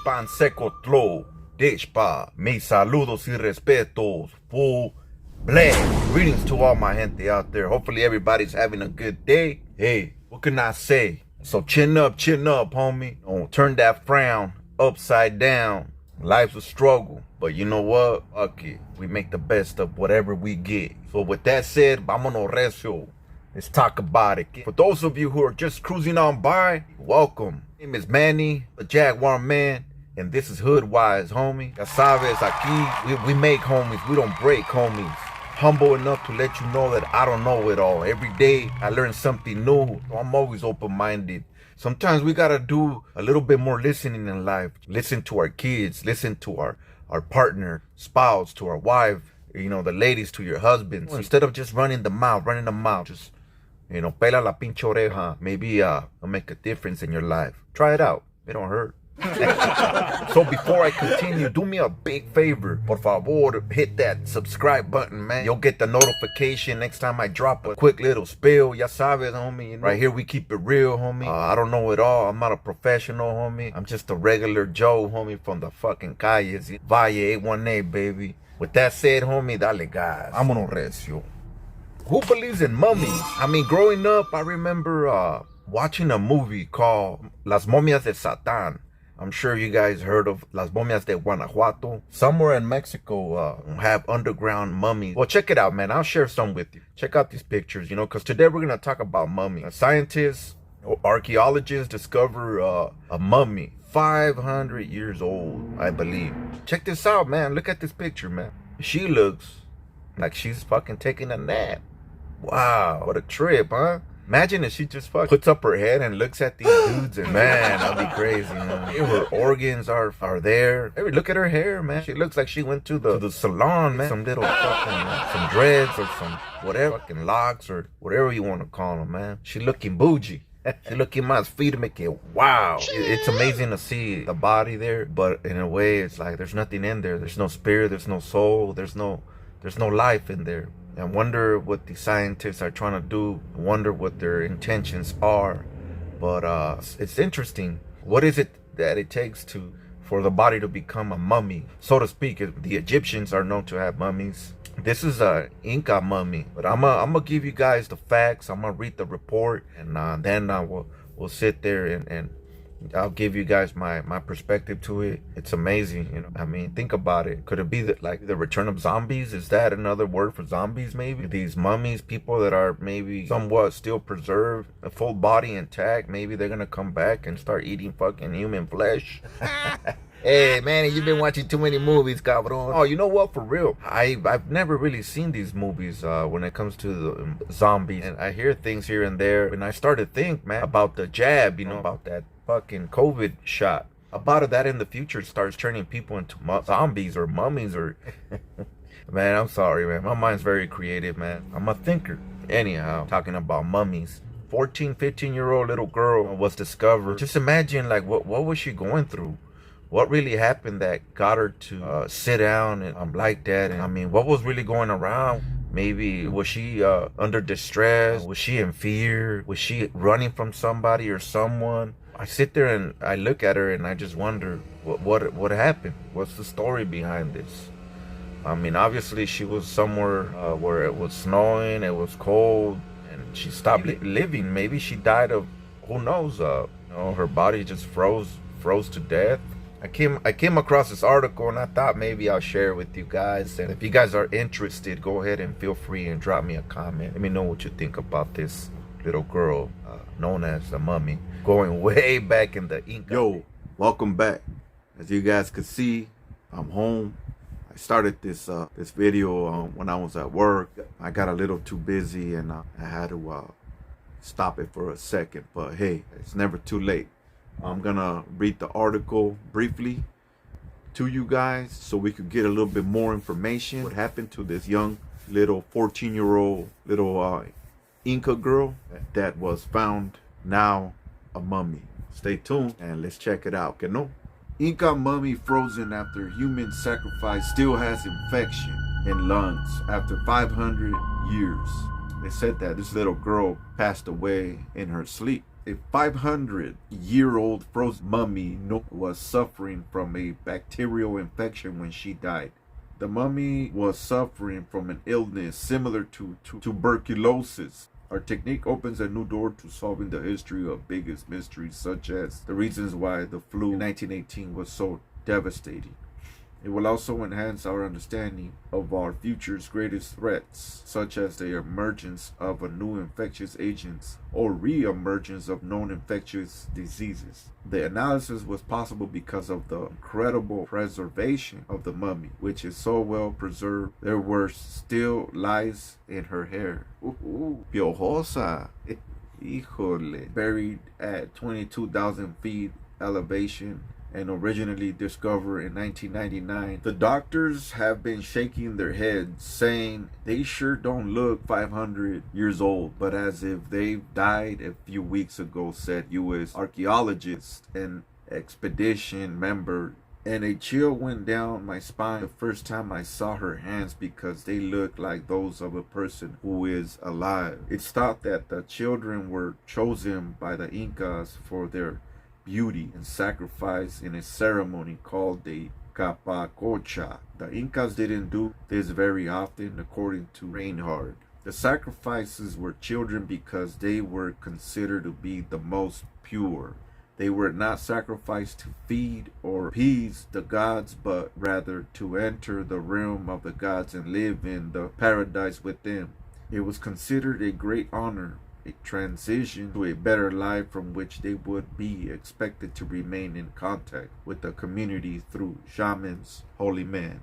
Secotlo, Deshpa, mis saludos y respetos, full black. Greetings to all my gente out there. Hopefully everybody's having a good day. Hey, what can I say? So chin up, homie. Don't turn that frown upside down. Life's a struggle, but you know what? Fuck it. We make the best of whatever we get. So with that said, vámonos recio. Let's talk about it. For those of you who are just cruising on by, welcome. My name is Manny, the Jaguar Man, and this is Hoodwise, homie. Ya sabes, aquí we make homies, we don't break homies. Humble enough to let you know that I don't know it all. Every day I learn something new. So I'm always open-minded. Sometimes we gotta do a little bit more listening in life. Listen to our kids, listen to our partner, spouse, to our wife, you know, the ladies, to your husbands. Instead of just running them out, just, you know, pela la pinche oreja. Maybe it'll make a difference in your life. Try it out. It don't hurt. So before I continue, do me a big favor. Por favor, hit that subscribe button, man. You'll get the notification next time I drop a quick little spill. Ya sabes, homie. You know, right here we keep it real, homie. I don't know it all. I'm not a professional, homie. I'm just a regular Joe, homie, from the fucking calles. Valle 818, baby. With that said, homie, dale gas. Vámonos recio. Who believes in mummies? I mean, growing up, I remember watching a movie called Las Momias de Satan. I'm sure you guys heard of Las Momias de Guanajuato. Somewhere in Mexico have underground mummies. Well, check it out, man. I'll share some with you. Check out these pictures, you know, because today we're going to talk about mummies. Scientists, archaeologists discover a mummy 500 years old, I believe. Check this out, man. Look at this picture, man. She looks like she's fucking taking a nap. Wow, what a trip, huh? Imagine if she just puts up her head and looks at these dudes, and man, that'd be crazy, you know? Her organs are there. Hey, look at her hair, man. She looks like she went to the salon, man. Some little fucking, some dreads or some whatever, fucking locks or whatever you want to call them, man. She looking bougie. She looking más firme que wow. It's amazing to see the body there, but in a way, it's like there's nothing in there. There's no spirit, there's no soul, there's no life in there. I wonder what the scientists are trying to do. I wonder what their intentions are. But it's interesting. What is it that it takes for the body to become a mummy, so to speak? The Egyptians are known to have mummies. This is a Inca mummy. But I'm gonna give you guys the facts. I'm gonna read the report, and then we'll sit there and I'll give you guys my perspective to it. It's amazing, you know. I mean, think about it. Could it be that, like, the return of zombies? Is that another word for zombies, maybe? These mummies, people that are maybe somewhat still preserved, a full body intact, maybe they're gonna come back and start eating fucking human flesh. Hey, Manny, you've been watching too many movies, cabrón. Oh, you know what? For real, I've never really seen these movies when it comes to the zombies. And I hear things here and there, and I started to think, man, about the jab, you know, about that fucking COVID shot. About that in the future starts turning people into zombies or mummies or... Man, I'm sorry, man. My mind's very creative, man. I'm a thinker. Anyhow, talking about mummies. 14, 15-year-old little girl was discovered. Just imagine, like, what was she going through? What really happened that got her to sit down and like that? And I mean, what was really going around? Maybe was she under distress? Was she in fear? Was she running from somebody or someone? I sit there and I look at her and I just wonder what happened. What's the story behind this? I mean, obviously she was somewhere where it was snowing, it was cold, and she stopped living. Maybe she died of, who knows? You know, her body just froze to death. I came across this article and I thought maybe I'll share it with you guys. And if you guys are interested, go ahead and feel free and drop me a comment. Let me know what you think about this little girl known as the mummy, going way back in the Incan. Yo, welcome back. As you guys can see, I'm home. I started this video when I was at work. I got a little too busy and I had to stop it for a second. But hey, it's never too late. I'm gonna read the article briefly to you guys so we could get a little bit more information. What happened to this young little 14-year-old little Inca girl that was found now a mummy. Stay tuned and let's check it out. Que no? Inca mummy frozen after human sacrifice still has infection in lungs after 500 years. They said that this little girl passed away in her sleep. A 500-year-old frozen mummy was suffering from a bacterial infection when she died. The mummy was suffering from an illness similar to tuberculosis. Our technique opens a new door to solving the history of biggest mysteries, such as the reasons why the flu in 1918 was so devastating. It will also enhance our understanding of our future's greatest threats, such as the emergence of a new infectious agents or re-emergence of known infectious diseases. The analysis was possible because of the incredible preservation of the mummy, which is so well preserved. There were still lice in her hair. Piojosa. Híjole. Buried at 22,000 feet elevation and originally discovered in 1999. The doctors have been shaking their heads, saying they sure don't look 500 years old, but as if they died a few weeks ago, said U.S. archaeologist and expedition member. And a chill went down my spine the first time I saw her hands because they look like those of a person who is alive. It's thought that the children were chosen by the Incas for their beauty and sacrifice in a ceremony called the capacocha. The Incas didn't do this very often, according to Reinhard. The sacrifices were children because they were considered to be the most pure. They were not sacrificed to feed or appease the gods, but rather to enter the realm of the gods and live in the paradise with them. It was considered a great honor, a transition to a better life from which they would be expected to remain in contact with the community through shamans, holy men.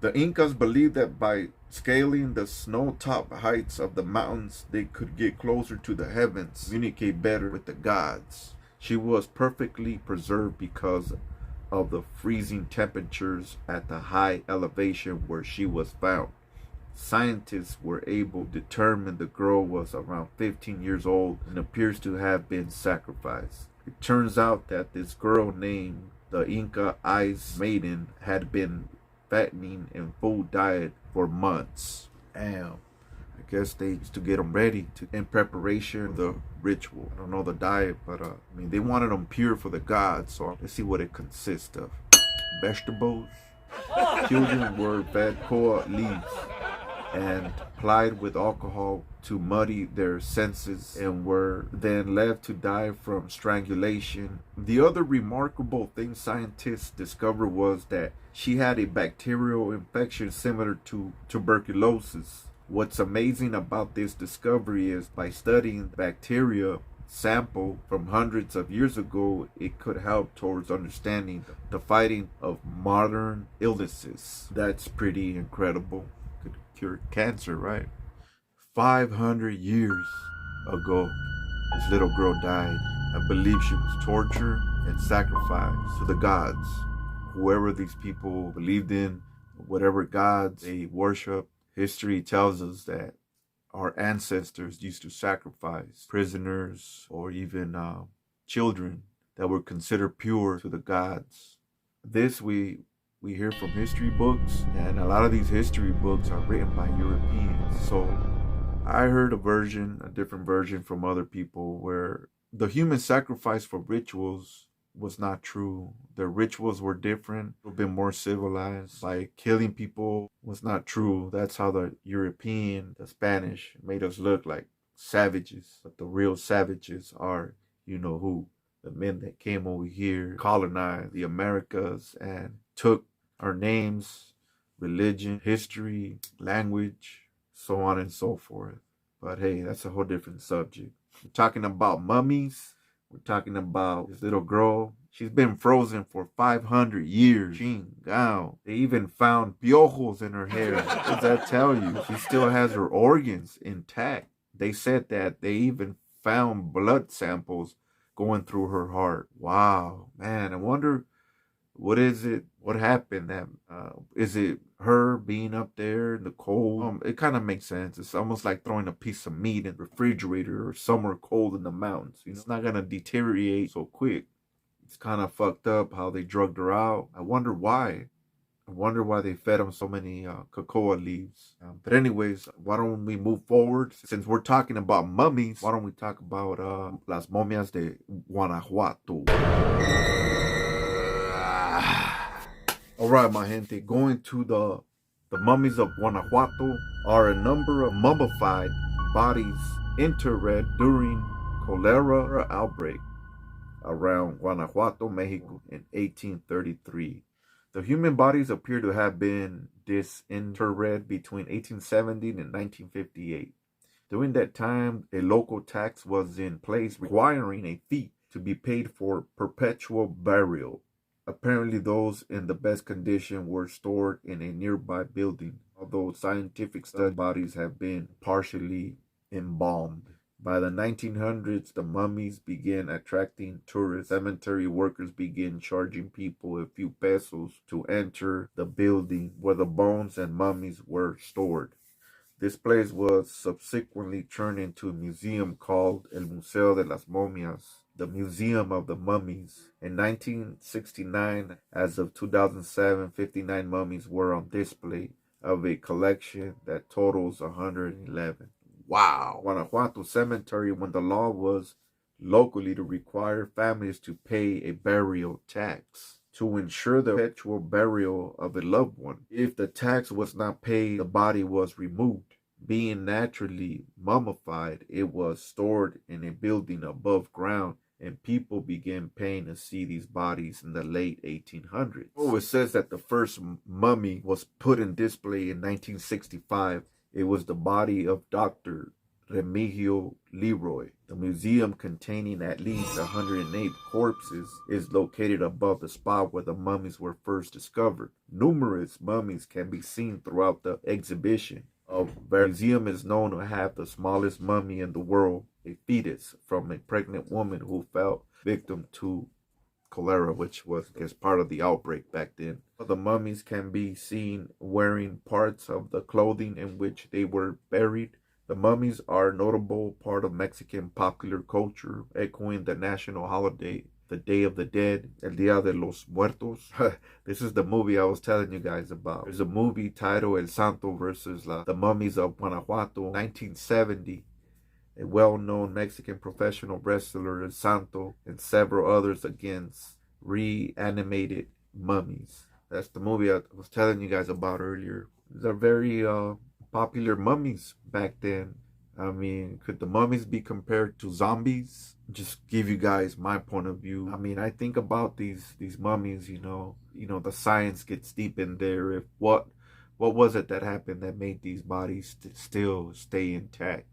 The Incas believed that by scaling the snow-topped heights of the mountains, they could get closer to the heavens, communicate better with the gods. She was perfectly preserved because of the freezing temperatures at the high elevation where she was found. Scientists were able to determine the girl was around 15 years old and appears to have been sacrificed. It turns out that this girl named the Inca Ice Maiden had been fattening and full diet for months. Damn. I guess they used to get them ready in preparation for the ritual. I don't know the diet, but they wanted them pure for the gods, so let's see what it consists of. Vegetables. Children were fed coa leaves and plied with alcohol to muddy their senses and were then left to die from strangulation. The other remarkable thing scientists discovered was that she had a bacterial infection similar to tuberculosis. What's amazing about this discovery is by studying the bacteria sample from hundreds of years ago, it could help towards understanding the fighting of modern illnesses. That's pretty incredible. Could cure cancer, right? 500 years ago, this little girl died. I believe she was tortured and sacrificed to the gods. Whoever these people believed in, whatever gods they worship. History tells us that our ancestors used to sacrifice prisoners or even children that were considered pure to the gods. This we hear from history books, and a lot of these history books are written by Europeans. So I heard a different version from other people where the human sacrifice for rituals was not true. Their rituals were different, a little bit more civilized. Like killing people was not true. That's how the European, the Spanish, made us look like savages. But the real savages are, you know who, the men that came over here, colonized the Americas, and took our names, religion, history, language, so on and so forth. But hey, that's a whole different subject. We're talking about mummies. We're talking about this little girl. She's been frozen for 500 years. Chingao. They even found piojos in her hair. What does that tell you? She still has her organs intact. They said that they even found blood samples going through her heart. Wow, man. I wonder, what is it? What happened? Is it her being up there in the cold? It kind of makes sense. It's almost like throwing a piece of meat in the refrigerator or somewhere cold in the mountains. It's not going to deteriorate so quick. It's kind of fucked up how they drugged her out. I wonder why. I wonder why they fed them so many cocoa leaves. But anyways, why don't we move forward? Since we're talking about mummies, why don't we talk about las momias de Guanajuato? All right, my gente, going to the mummies of Guanajuato are a number of mummified bodies interred during cholera outbreak around Guanajuato, Mexico in 1833. The human bodies appear to have been disinterred between 1870 and 1958. During that time, a local tax was in place requiring a fee to be paid for perpetual burial. Apparently, those in the best condition were stored in a nearby building, although scientific study bodies have been partially embalmed. By the 1900s, the mummies began attracting tourists. Cemetery workers began charging people a few pesos to enter the building where the bones and mummies were stored. This place was subsequently turned into a museum called El Museo de las Momias, the Museum of the Mummies. In 1969, as of 2007, 59 mummies were on display of a collection that totals 111. Wow. Guanajuato Cemetery, when the law was locally to require families to pay a burial tax to ensure the perpetual burial of a loved one. If the tax was not paid, the body was removed. Being naturally mummified, it was stored in a building above ground, and people began paying to see these bodies in the late 1800s. Oh, it says that the first mummy was put in display in 1965. It was the body of Dr. Remigio Leroy. The museum, containing at least 108 corpses, is located above the spot where the mummies were first discovered. Numerous mummies can be seen throughout the exhibition. The museum is known to have the smallest mummy in the world, a fetus from a pregnant woman who fell victim to cholera, which was, I guess, part of the outbreak back then. The mummies can be seen wearing parts of the clothing in which they were buried. The mummies are a notable part of Mexican popular culture, echoing the national holiday, the Day of the Dead, El Día de los Muertos. This is the movie I was telling you guys about. There's a movie titled El Santo versus the Mummies of Guanajuato, 1970. A well-known Mexican professional wrestler, El Santo, and several others against reanimated mummies. That's the movie I was telling you guys about earlier. They're very popular mummies back then. I mean, could the mummies be compared to zombies? Just give you guys my point of view. I mean, I think about these mummies, you know, the science gets deep in there. If what was it that happened that made these bodies still stay intact?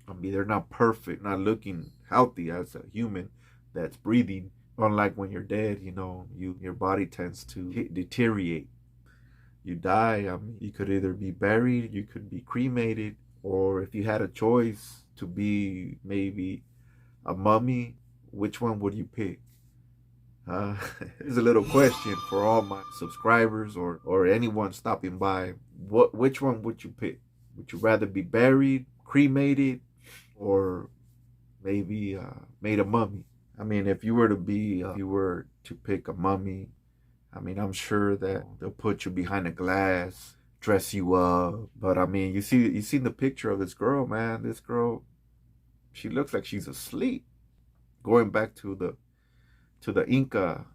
I mean, they're not perfect, not looking healthy as a human that's breathing. Unlike when you're dead, you know, your body tends to deteriorate. You die. I mean, you could either be buried, you could be cremated, or if you had a choice to be maybe a mummy, which one would you pick? Here's a little question for all my subscribers or anyone stopping by. Which one would you pick? Would you rather be buried, cremated, or maybe made a mummy? I mean, if you were to pick a mummy, I mean, I'm sure that they'll put you behind a glass, dress you up. But I mean, you seen the picture of this girl, man. This girl, she looks like she's asleep. Going back to the Inca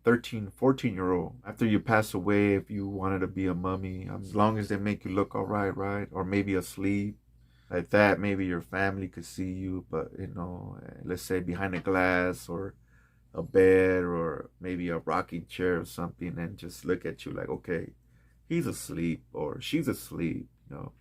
13, 14-year-old. After you pass away, if you wanted to be a mummy, as long as they make you look all right, right? Or maybe asleep. Like that, maybe your family could see you, but, you know, let's say behind a glass or a bed or maybe a rocking chair or something, and just look at you like, okay, he's asleep or she's asleep, you know.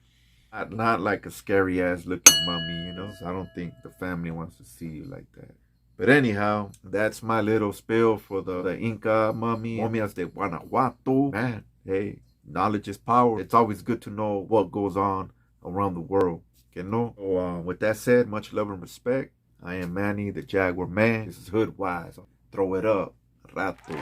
Not like a scary ass looking mummy, you know. So I don't think the family wants to see you like that. But anyhow, that's my little spill for the Inca mummy, momias de Guanajuato. Man, hey, knowledge is power. It's always good to know what goes on around the world. You know? So, with that said, much love and respect. I am Manny, the Jaguar Man. This is Hood Wise. Throw it up. Rato.